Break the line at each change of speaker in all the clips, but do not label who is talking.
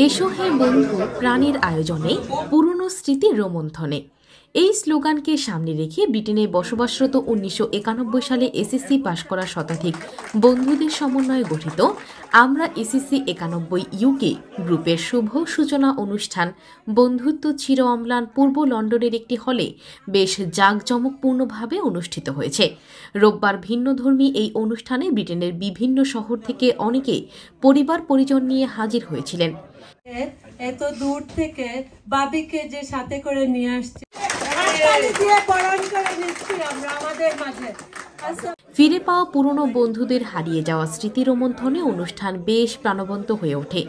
এসো হে বন্ধু প্রাণীর আয়োজনে পুরনো স্মৃতির রোমন্থনে। এই স্লোগানকে সামনে রেখে ব্রিটেনে বসবাসরত 1991 সালে এসএসসি পাশ করা শতাধিক বন্ধুদের সমন্বয়ে গঠিত আমরা এসএসসি 91 ইউকে গ্রুপের শুভ সূচনা অনুষ্ঠান বন্ধুত্ব চির অম্লান পূর্ব লন্ডনের একটি হলে বেশ জাঁকজমকপূর্ণভাবে অনুষ্ঠিত হয়েছে। রোববার ভিন্নধর্মী এই অনুষ্ঠানে ব্রিটেনের বিভিন্ন শহর থেকে অনেকে পরিবার পরিজন নিয়ে হাজির হয়েছিলেন।
এত দূর থেকে বাবিকে যে সাথে করে নিয়ে আসছে,
ফিরে পাওয়া পুরনো বন্ধুদের হারিয়ে যাওয়া স্মৃতি রোমন্থনে অনুষ্ঠান বেশ প্রাণবন্ত হয়ে ওঠে।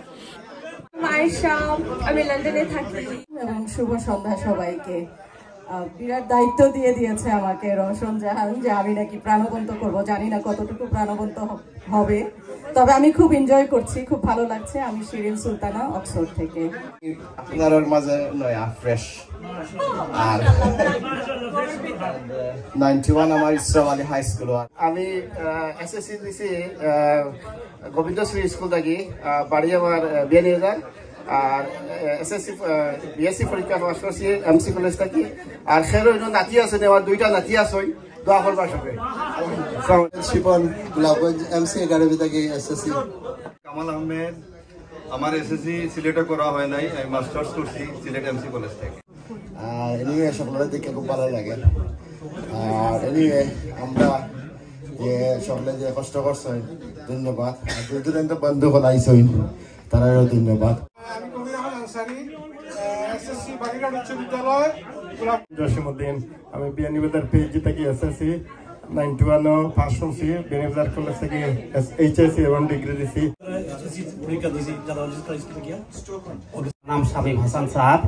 আমি লন্ডনে থাকি
এবং শুভ সন্ধ্যা সবাইকে। বিরাট দায়িত্ব দিয়ে দিয়েছে আমাকে রওশন জাহান যে আমি নাকি প্রাণবন্ত করব। জানি না কতটুকু প্রাণবন্ত হবে, তবে আমি খুব এনজয় করছি, খুব ভালো লাগছে। আমি শিরিন সুলতানা, অক্সফোর্ড থেকে।
আপনার মাঝে নয়া ফ্রেশ আর 91 আমার ইসরামালি হাই স্কুল। আমি এসএসসি দিছি গোবিন্দশ্রী স্কুল থাকি, বাড়ি আমার বিয়ানীবাজার। আর এসএসসি বিএসসি পরীক্ষা পাস করছি এমসি কলেজ থাকি। আর খের নাতি আছে, আমার দুইটা নাতি আছে, দোয়া করবার সঙ্গে।
শিপন গোলাপগঞ্জ এমসি একাডেমি থেকে এসএসসি।
কামাল আহমেদ, আমার এসএসসি সিলেটে করা হয় নাই, আমি মাস্টার্স করছি সিলেট এমসি কলেজ থেকে।
এনিওয়ে সকলের দেখে খুব ভালো লাগে। আর এনিওয়ে আমরা যে সকলে যে কষ্ট করছেন ধন্যবাদ। আর দুদিন তো বন্ধু হল আইসইন, তারাও ধন্যবাদ।
জসিমউদ্দিন, আমি বিয়ানীবাজার পিএইচডি থেকে এসএসসি 91 পাস করছি। বিয়ানীবাজার কলেজ থেকে এইচএসসি এবং ডিগ্রি দিছি।
নাম শামীম হাসান সাহেব।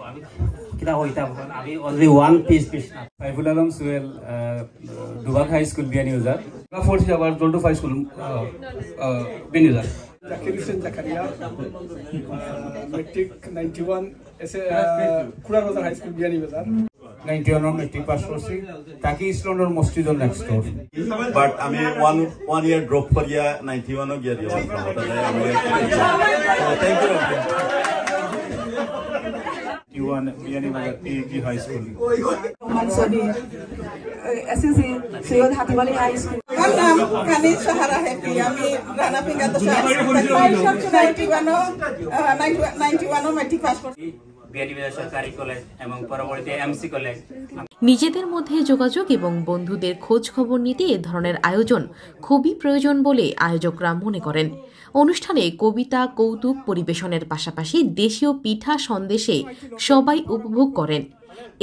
আমি কিতা হইতাম, আমি only one piece
Saiful Alam Suhel, Dubag high school Beanibazar. Fourth আবার Jaldhup high school Beanibazar.
Zakir Hossain Zakaria, matric 91 Kurar Bazar high school Beanibazar.
91 matric pass করছি, তাকি ইসলামের মসজিদের নেক্সট ডোর।
বাট আমি ওয়ান ইয়ার ড্রপ করিয়া 91 গিয়া দিও।
Beanibazar PHD high school.
SSC Syed Hatib Ali high school.
নাম কানিজ সাহারা হ্যাপি, আমি রানা ফিঙ্গার 91 মেট্রিক পাস করছি।
নিজেদের মধ্যে যোগাযোগ এবং বন্ধুদের খোঁজ খবর নিতে এ ধরনের আয়োজন খুবই প্রয়োজন বলে আয়োজকরা মনে করেন। অনুষ্ঠানে কবিতা কৌতুক পরিবেশনের পাশাপাশি দেশীয় পিঠা সন্দেশে সবাই উপভোগ করেন।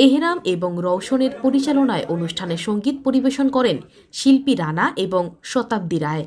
এহরাম এবং রওশনের পরিচালনায় অনুষ্ঠানে সঙ্গীত পরিবেশন করেন শিল্পী রানা এবং শতাব্দী রায়।